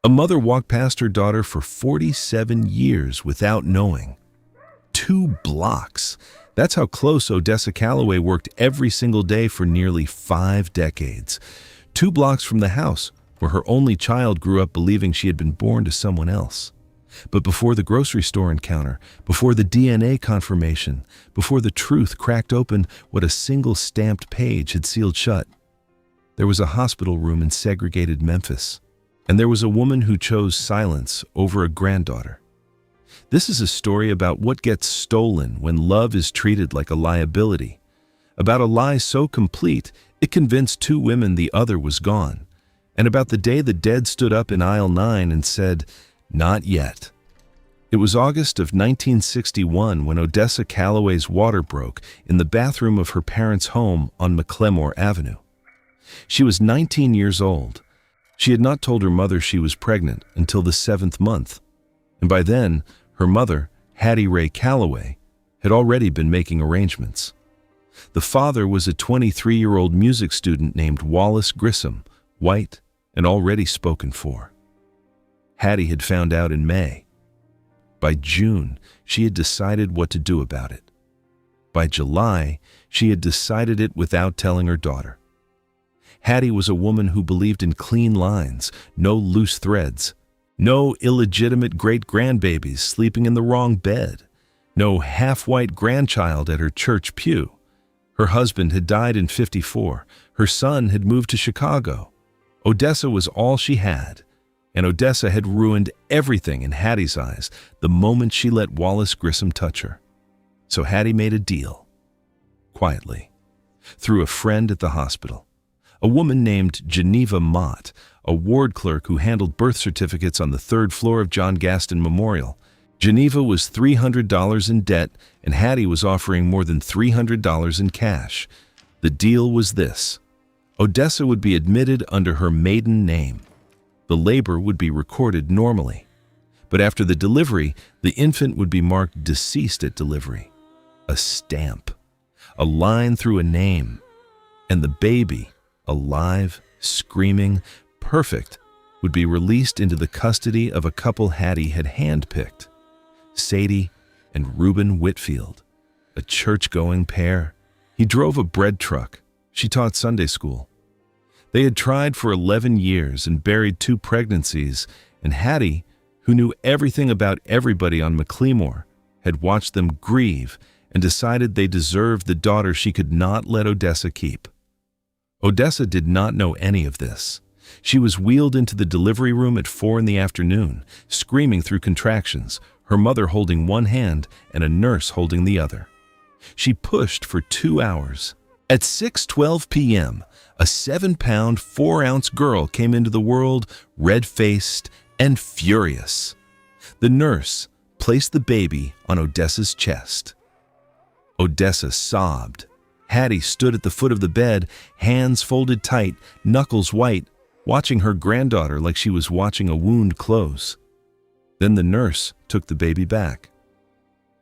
A mother walked past her daughter for 47 years without knowing. 2 blocks. That's how close Odessa Calloway worked every single day for nearly 5 decades. 2 blocks from the house where her only child grew up believing she had been born to someone else. But before the grocery store encounter, before the DNA confirmation, before the truth cracked open what a single stamped page had sealed shut, there was a hospital room in segregated Memphis. And there was a woman who chose silence over a granddaughter. This is a story about what gets stolen when love is treated like a liability, about a lie so complete it convinced 2 women the other was gone, and about the day the dead stood up in aisle 9 and said, "Not yet." It was August of 1961 when Odessa Calloway's water broke in the bathroom of her parents' home on McLemore Avenue. She was 19 years old. She had not told her mother she was pregnant until the 7th month, and by then, her mother, Hattie Ray Calloway, had already been making arrangements. The father was a 23-year-old music student named Wallace Grissom, white and already spoken for. Hattie had found out in May. By June, she had decided what to do about it. By July, she had decided it without telling her daughter. Hattie was a woman who believed in clean lines, no loose threads, no illegitimate great-grandbabies sleeping in the wrong bed, no half-white grandchild at her church pew. Her husband had died in '54. Her son had moved to Chicago. Odessa was all she had, and Odessa had ruined everything in Hattie's eyes the moment she let Wallace Grissom touch her. So Hattie made a deal, quietly, through a friend at the hospital. A woman named Geneva Mott, a ward clerk who handled birth certificates on the 3rd floor of John Gaston Memorial. Geneva was $300 in debt, and Hattie was offering more than $300 in cash. The deal was this: Odessa would be admitted under her maiden name. The labor would be recorded normally. But after the delivery, the infant would be marked deceased at delivery. A stamp, a line through a name, and the baby, alive, screaming, perfect, would be released into the custody of a couple Hattie had handpicked, Sadie and Reuben Whitfield, a church-going pair. He drove a bread truck. She taught Sunday school. They had tried for 11 years and buried 2 pregnancies, and Hattie, who knew everything about everybody on McLemore, had watched them grieve and decided they deserved the daughter she could not let Odessa keep. Odessa did not know any of this. She was wheeled into the delivery room at 4 in the afternoon, screaming through contractions, her mother holding one hand and a nurse holding the other. She pushed for 2 hours. At 6:12 p.m., a 7-pound, 4-ounce girl came into the world, red-faced and furious. The nurse placed the baby on Odessa's chest. Odessa sobbed. Hattie stood at the foot of the bed, hands folded tight, knuckles white, watching her granddaughter like she was watching a wound close. Then the nurse took the baby back.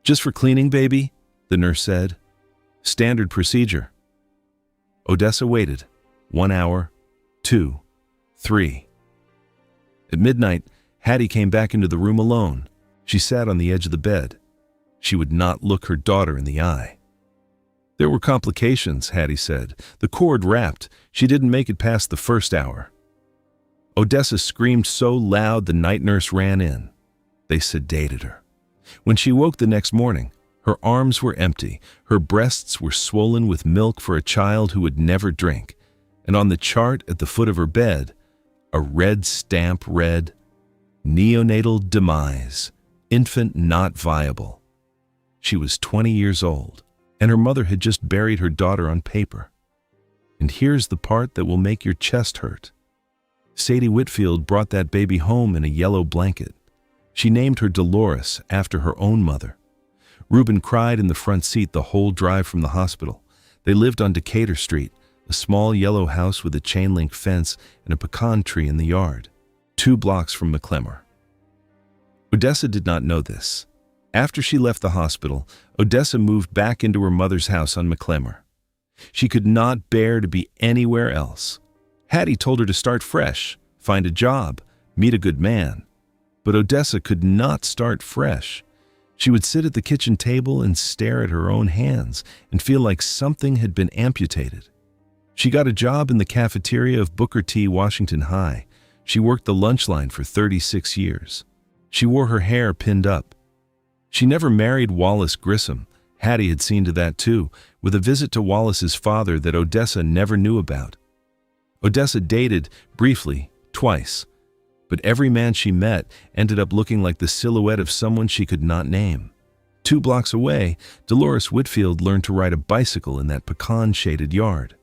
"Just for cleaning, baby," the nurse said. "Standard procedure." Odessa waited. 1 hour, 2, 3. At midnight, Hattie came back into the room alone. She sat on the edge of the bed. She would not look her daughter in the eye. "There were complications," Hattie said. "The cord wrapped. She didn't make it past the 1st hour." Odessa screamed so loud the night nurse ran in. They sedated her. When she woke the next morning, her arms were empty, her breasts were swollen with milk for a child who would never drink, and on the chart at the foot of her bed, a red stamp read, "Neonatal demise, infant not viable." She was 20 years old, and her mother had just buried her daughter on paper. And here's the part that will make your chest hurt. Sadie Whitfield brought that baby home in a yellow blanket. She named her Dolores after her own mother. Reuben cried in the front seat the whole drive from the hospital. They lived on Decatur Street, a small yellow house with a chain-link fence and a pecan tree in the yard, 2 blocks from McLemore. Odessa did not know this. After she left the hospital, Odessa moved back into her mother's house on McLemore. She could not bear to be anywhere else. Hattie told her to start fresh, find a job, meet a good man. But Odessa could not start fresh. She would sit at the kitchen table and stare at her own hands and feel like something had been amputated. She got a job in the cafeteria of Booker T. Washington High. She worked the lunch line for 36 years. She wore her hair pinned up. She never married Wallace Grissom. Hattie had seen to that too, with a visit to Wallace's father that Odessa never knew about. Odessa dated, briefly, twice. But every man she met ended up looking like the silhouette of someone she could not name. 2 blocks away, Dolores Whitfield learned to ride a bicycle in that pecan-shaded yard.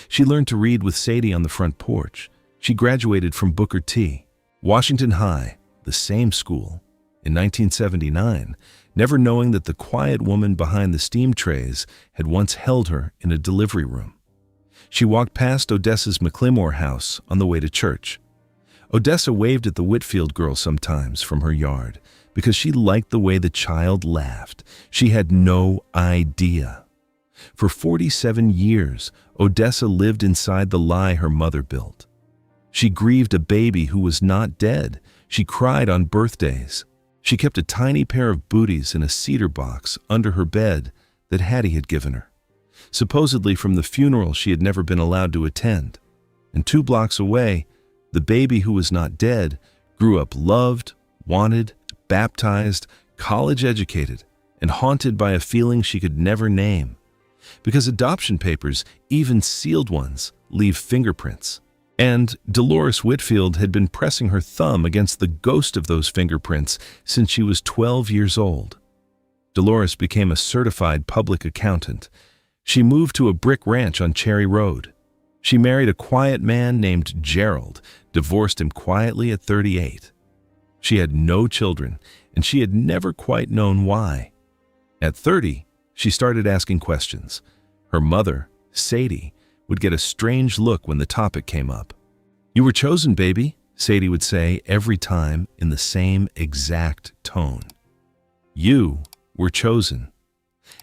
She learned to read with Sadie on the front porch. She graduated from Booker T. Washington High, the same school, in 1979, never knowing that the quiet woman behind the steam trays had once held her in a delivery room. She walked past Odessa's McLemore house on the way to church. Odessa waved at the Whitfield girl sometimes from her yard because she liked the way the child laughed. She had no idea. For 47 years, Odessa lived inside the lie her mother built. She grieved a baby who was not dead. She cried on birthdays. She kept a tiny pair of booties in a cedar box under her bed that Hattie had given her, supposedly from the funeral she had never been allowed to attend. And 2 blocks away, the baby who was not dead grew up loved, wanted, baptized, college-educated, and haunted by a feeling she could never name. Because adoption papers, even sealed ones, leave fingerprints. And Dolores Whitfield had been pressing her thumb against the ghost of those fingerprints since she was 12 years old. Dolores became a certified public accountant. She moved to a brick ranch on Cherry Road. She married a quiet man named Gerald, divorced him quietly at 38. She had no children, and she had never quite known why. At 30, she started asking questions. Her mother, Sadie, would get a strange look when the topic came up. "You were chosen, baby," Sadie would say every time in the same exact tone. You were chosen.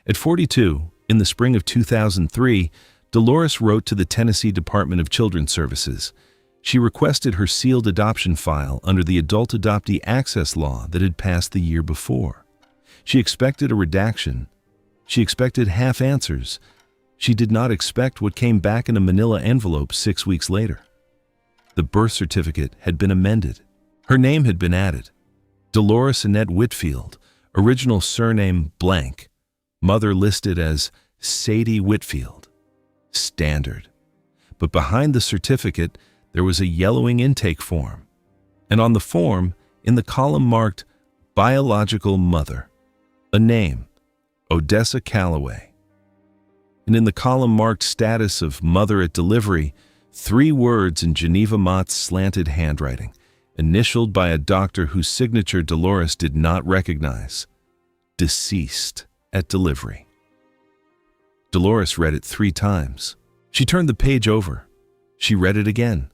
At 42, in the spring of 2003, Dolores wrote to the Tennessee Department of Children's Services. She requested her sealed adoption file under the Adult Adoptee Access Law that had passed the year before. She expected a redaction. She expected half answers. She did not expect what came back in a manila envelope 6 weeks later. The birth certificate had been amended. Her name had been added. Dolores Annette Whitfield, original surname blank, mother listed as Sadie Whitfield. Standard. But behind the certificate, there was a yellowing intake form. And on the form, in the column marked Biological Mother, a name, Odessa Calloway. And in the column marked Status of Mother at Delivery, 3 words in Geneva Mott's slanted handwriting, initialed by a doctor whose signature Dolores did not recognize. Deceased at delivery. Dolores read it 3 times. She turned the page over. She read it again.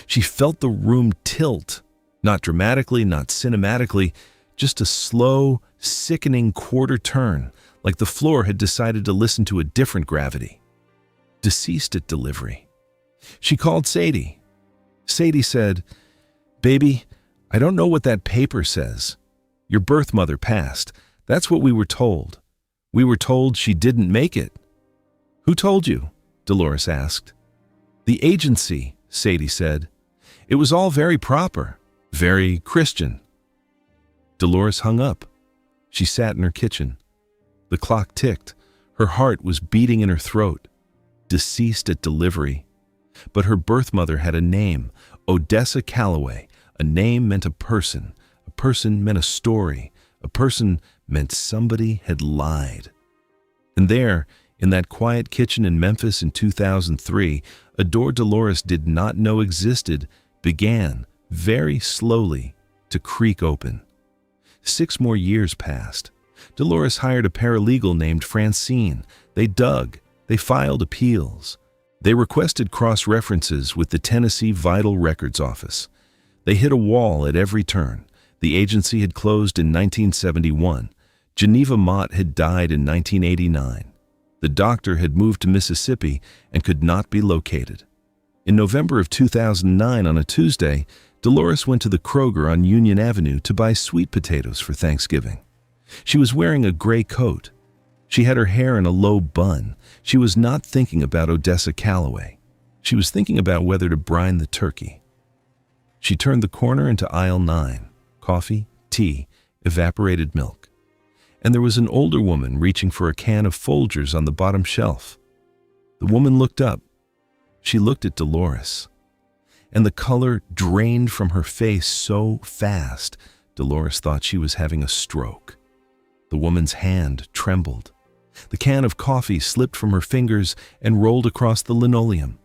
She felt the room tilt, not dramatically, not cinematically, just a slow, sickening quarter turn, like the floor had decided to listen to a different gravity. Deceased at delivery. She called Sadie. Sadie said, "Baby, I don't know what that paper says. Your birth mother passed. That's what we were told. We were told she didn't make it." "Who told you?" Dolores asked. "The agency," Sadie said. "It was all very proper, very Christian." Dolores hung up. She sat in her kitchen. The clock ticked. Her heart was beating in her throat. Deceased at delivery. But her birth mother had a name, Odessa Calloway. A name meant a person meant a story, a person meant somebody had lied. And there, in that quiet kitchen in Memphis in 2003, a door Dolores did not know existed began, very slowly, to creak open. 6 more years passed. Dolores hired a paralegal named Francine. They dug. They filed appeals. They requested cross-references with the Tennessee Vital Records Office. They hit a wall at every turn. The agency had closed in 1971. Geneva Mott had died in 1989. The doctor had moved to Mississippi and could not be located. In November of 2009, on a Tuesday, Dolores went to the Kroger on Union Avenue to buy sweet potatoes for Thanksgiving. She was wearing a gray coat. She had her hair in a low bun. She was not thinking about Odessa Calloway. She was thinking about whether to brine the turkey. She turned the corner into aisle 9, coffee, tea, evaporated milk. And there was an older woman reaching for a can of Folgers on the bottom shelf. The woman looked up. She looked at Dolores. And the color drained from her face so fast, Dolores thought she was having a stroke. The woman's hand trembled. The can of coffee slipped from her fingers and rolled across the linoleum.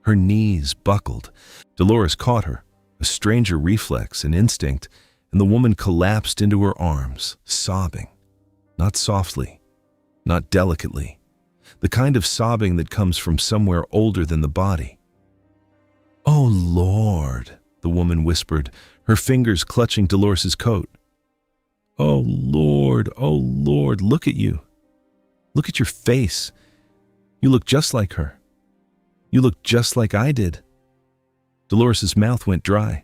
Her knees buckled. Dolores caught her, a stranger reflex, an instinct, and the woman collapsed into her arms, sobbing. Not softly, not delicately, the kind of sobbing that comes from somewhere older than the body. "Oh, Lord," the woman whispered, her fingers clutching Dolores's coat. Oh, Lord, look at you. Look at your face. You look just like her. You look just like I did." Dolores's mouth went dry.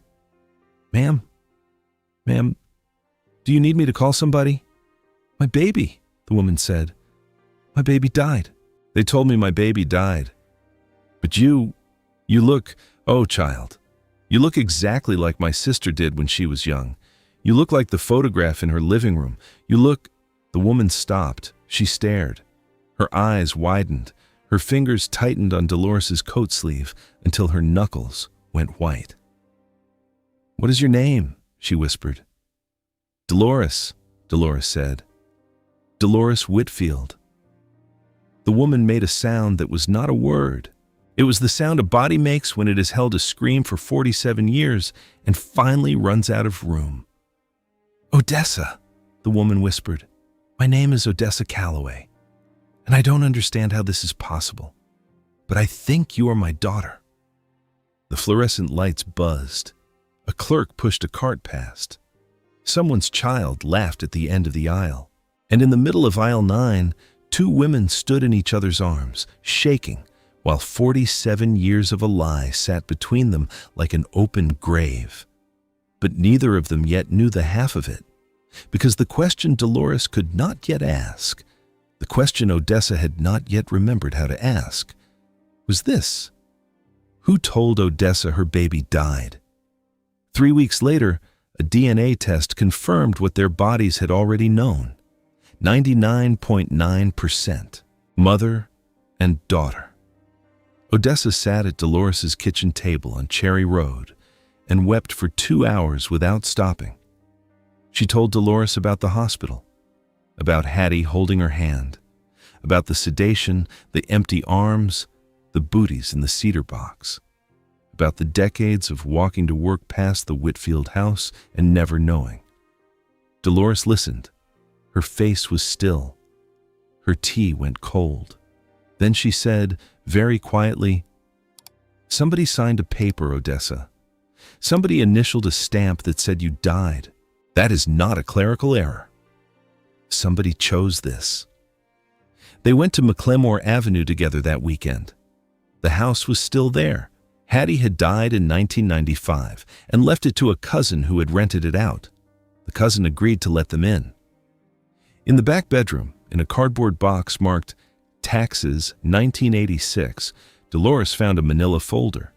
Ma'am, do you need me to call somebody?" "My baby," the woman said. "My baby died." "They told me my baby died. But you look, oh child, you look exactly like my sister did when she was young. You look like the photograph in her living room. You look—" The woman stopped. She stared. Her eyes widened. Her fingers tightened on Dolores's coat sleeve until her knuckles went white. "What is your name?" she whispered. "Dolores," Dolores said. "Dolores Whitfield." The woman made a sound that was not a word. It was the sound a body makes when it has held a scream for 47 years and finally runs out of room. "Odessa," the woman whispered. "My name is Odessa Calloway, and I don't understand how this is possible, but I think you are my daughter." The fluorescent lights buzzed. A clerk pushed a cart past. Someone's child laughed at the end of the aisle. And in the middle of aisle 9, 2 women stood in each other's arms, shaking, while 47 years of a lie sat between them like an open grave. But neither of them yet knew the half of it, because the question Dolores could not yet ask, the question Odessa had not yet remembered how to ask, was this: who told Odessa her baby died? 3 weeks later, a DNA test confirmed what their bodies had already known. 99.9%. Mother and daughter. Odessa sat at Dolores's kitchen table on Cherry Road and wept for 2 hours without stopping. She told Dolores about the hospital, about Hattie holding her hand, about the sedation, the empty arms, the booties in the cedar box, about the decades of walking to work past the Whitfield house and never knowing. Dolores listened. Her face was still. Her tea went cold. Then she said, very quietly, "Somebody signed a paper, Odessa. Somebody initialed a stamp that said you died. That is not a clerical error. Somebody chose this." They went to McLemore Avenue together that weekend. The house was still there. Hattie had died in 1995 and left it to a cousin who had rented it out. The cousin agreed to let them in. In the back bedroom, in a cardboard box marked Taxes 1986, Dolores found a manila folder.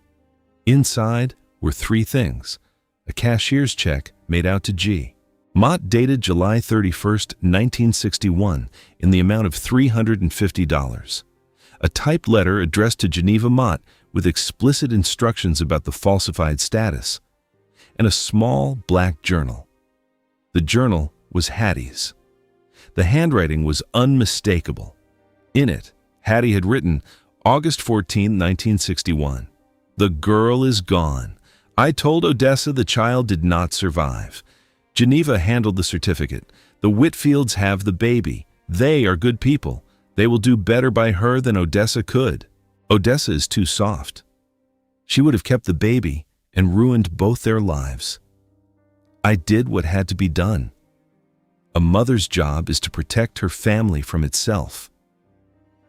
Inside were 3 things: a cashier's check made out to G. Mott dated July 31st, 1961, in the amount of $350. A typed letter addressed to Geneva Mott with explicit instructions about the falsified status, and a small black journal. The journal was Hattie's. The handwriting was unmistakable. In it, Hattie had written, August 14, 1961. "The girl is gone. I told Odessa the child did not survive. Geneva handled the certificate. The Whitfields have the baby. They are good people. They will do better by her than Odessa could. Odessa is too soft. She would have kept the baby and ruined both their lives. I did what had to be done. A mother's job is to protect her family from itself."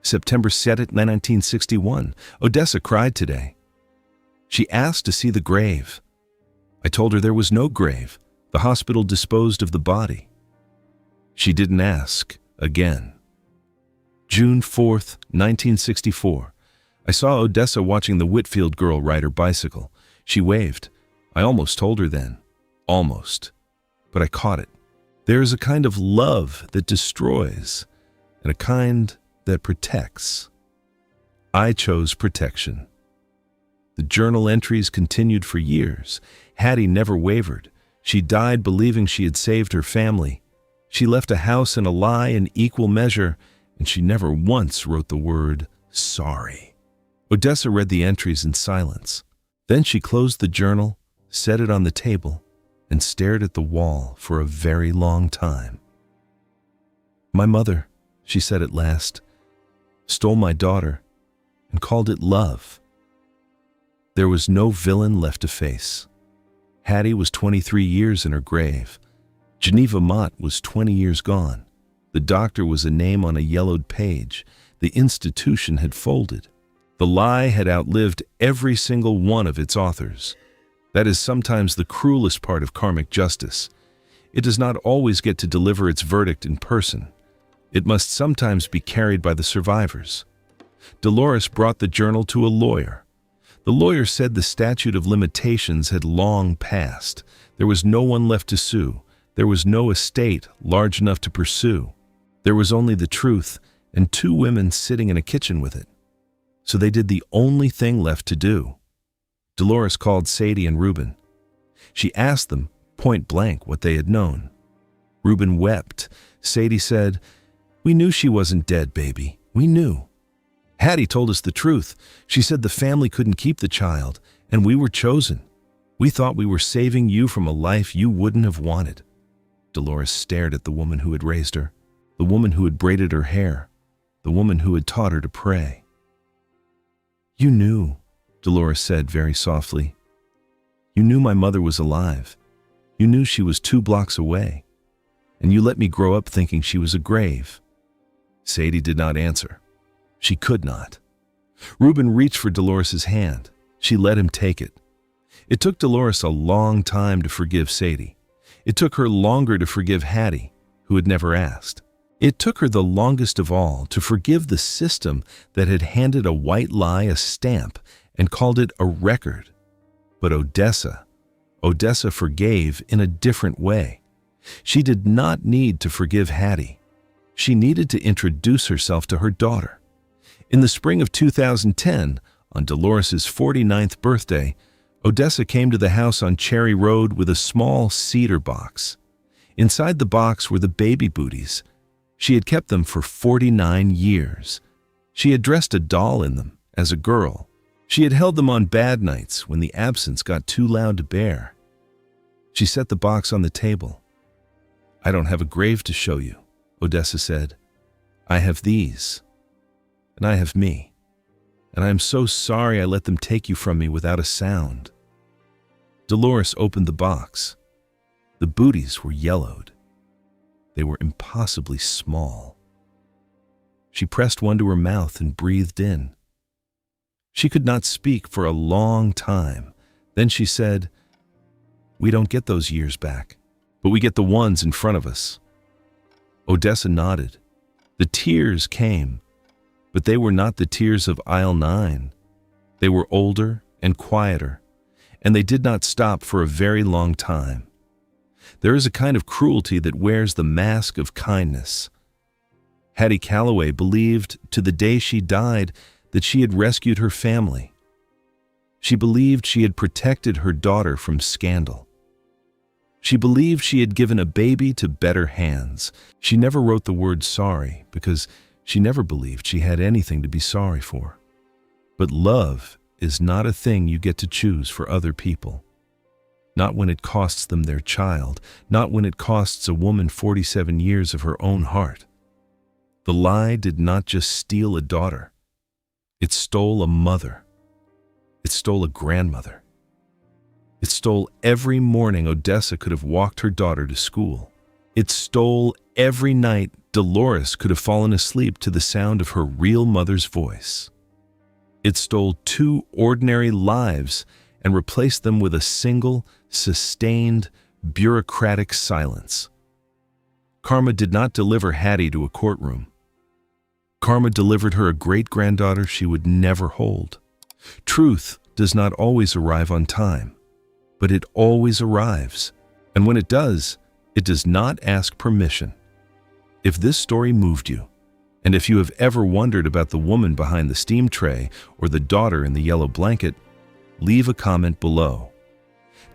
September 7, 1961. Odessa cried today. She asked to see the grave. I told her there was no grave. The hospital disposed of the body. She didn't ask again. June 4th, 1964. I saw Odessa watching the Whitfield girl ride her bicycle. She waved. I almost told her then. Almost. But I caught it. There is a kind of love that destroys, and a kind that protects. I chose protection. The journal entries continued for years. Hattie never wavered. She died believing she had saved her family. She left a house and a lie in equal measure, and she never once wrote the word sorry. Odessa read the entries in silence. Then she closed the journal, set it on the table, and stared at the wall for a very long time. My mother, she said at last, stole my daughter and called it love. There was no villain left to face. Hattie was 23 years in her grave. Geneva Mott was 20 years gone. The doctor was a name on a yellowed page. The institution had folded. The lie had outlived every single one of its authors. That is sometimes the cruelest part of karmic justice. It does not always get to deliver its verdict in person. It must sometimes be carried by the survivors. Dolores brought the journal to a lawyer. The lawyer said the statute of limitations had long passed. There was no one left to sue. There was no estate large enough to pursue. There was only the truth and two women sitting in a kitchen with it. So they did the only thing left to do. Dolores called Sadie and Reuben. She asked them point blank what they had known. Reuben wept. Sadie said, "We knew she wasn't dead, baby. We knew. Hattie told us the truth. She said the family couldn't keep the child, and we were chosen. We thought we were saving you from a life you wouldn't have wanted." Dolores stared at the woman who had raised her, the woman who had braided her hair, the woman who had taught her to pray. "You knew," Dolores said very softly. "You knew my mother was alive. You knew she was 2 blocks away. And you let me grow up thinking she was a grave." Sadie did not answer. She could not. Reuben reached for Dolores's hand. She let him take it. It took Dolores a long time to forgive Sadie. It took her longer to forgive Hattie, who had never asked. It took her the longest of all to forgive the system that had handed a white lie a stamp and called it a record. But Odessa forgave in a different way. She did not need to forgive Hattie. She needed to introduce herself to her daughter. In the spring of 2010, on Dolores's 49th birthday, Odessa came to the house on Cherry Road with a small cedar box. Inside the box were the baby booties. She had kept them for 49 years. She had dressed a doll in them as a girl. She had held them on bad nights when the absence got too loud to bear. She set the box on the table. "I don't have a grave to show you," Odessa said. "I have these. And I have me. And I am so sorry I let them take you from me without a sound." Dolores opened the box. The booties were yellowed. They were impossibly small. She pressed one to her mouth and breathed in. She could not speak for a long time. Then she said, "We don't get those years back, but we get the ones in front of us." Odessa nodded. The tears came, but they were not the tears of aisle 9. They were older and quieter, and they did not stop for a very long time. There is a kind of cruelty that wears the mask of kindness. Hattie Calloway believed to the day she died that she had rescued her family. She believed she had protected her daughter from scandal. She believed she had given a baby to better hands. She never wrote the word sorry because she never believed she had anything to be sorry for. But love is not a thing you get to choose for other people. Not when it costs them their child, not when it costs a woman 47 years of her own heart. The lie did not just steal a daughter. It stole a mother. It stole a grandmother. It stole every morning Odessa could have walked her daughter to school. It stole every night Dolores could have fallen asleep to the sound of her real mother's voice. It stole 2 ordinary lives and replaced them with a single, sustained, bureaucratic silence. Karma did not deliver Hattie to a courtroom. Karma delivered her a great-granddaughter she would never hold. Truth does not always arrive on time, but it always arrives. And when it does not ask permission. If this story moved you, and if you have ever wondered about the woman behind the steam tray or the daughter in the yellow blanket, leave a comment below.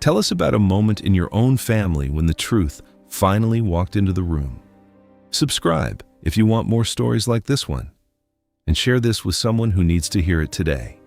Tell us about a moment in your own family when the truth finally walked into the room. Subscribe if you want more stories like this one, and share this with someone who needs to hear it today.